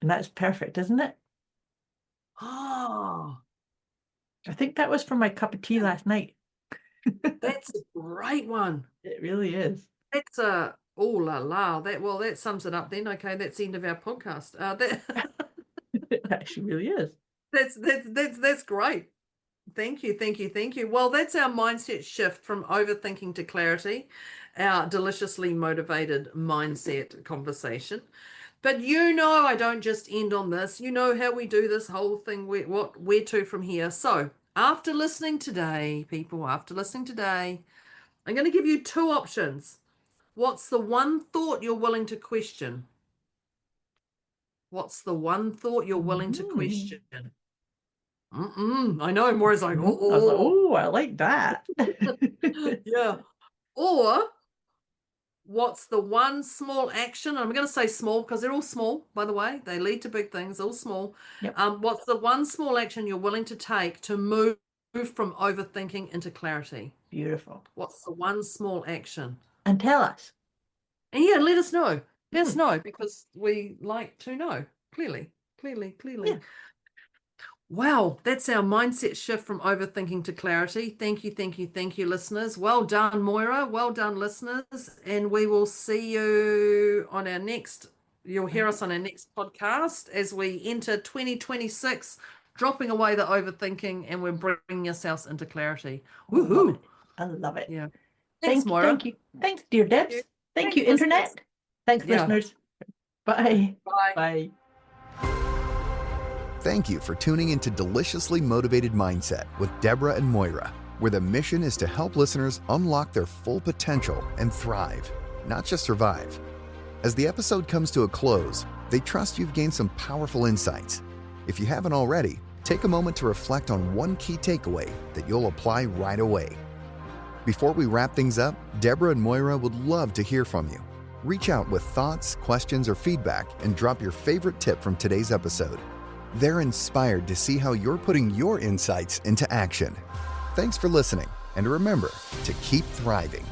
And that's perfect, isn't it? Oh, I think that was for my cup of tea last night. that's a great one. It really is. That's a Oh la la. That sums it up then. Okay, that's the end of our podcast. It actually really is. That's great. Thank you, thank you, thank you. Well, that's our mindset shift from overthinking to clarity, our deliciously motivated mindset conversation. But I don't just end on this. You know how we do this whole thing, where to from here. So, after listening today, people, after listening today, I'm going to give you two options. What's the one thought you're willing to question? What's the one thought you're willing to question? I know, Maura's like, I was like, oh, oh, I like that. yeah. Or what's the one small action? I'm going to say small because they're all small, by the way. They lead to big things, all small. Yep. What's the one small action you're willing to take to move from overthinking into clarity? Beautiful. What's the one small action? And tell us. And yeah, let us know. Let us know because we like to know. Clearly. Yeah. Wow, that's our mindset shift from overthinking to clarity. Thank you, listeners. Well done, Moira. Well done, listeners. And we will see you on you'll hear us on our next podcast as we enter 2026, dropping away the overthinking and we're bringing ourselves into clarity. Woohoo! I love it. Yeah. Thanks, Moira. Thank you. Thanks, dear Debs. Thank you, Thanks, Internet. listeners. Thanks, Yeah. listeners. Bye. Bye. Bye. Thank you for tuning into Deliciously Motivated Mindset with Deborah and Moira, where the mission is to help listeners unlock their full potential and thrive, not just survive. As the episode comes to a close, they trust you've gained some powerful insights. If you haven't already, take a moment to reflect on one key takeaway that you'll apply right away. Before we wrap things up, Deborah and Moira would love to hear from you. Reach out with thoughts, questions, or feedback and drop your favorite tip from today's episode. They're inspired to see how you're putting your insights into action. Thanks for listening, and remember to keep thriving.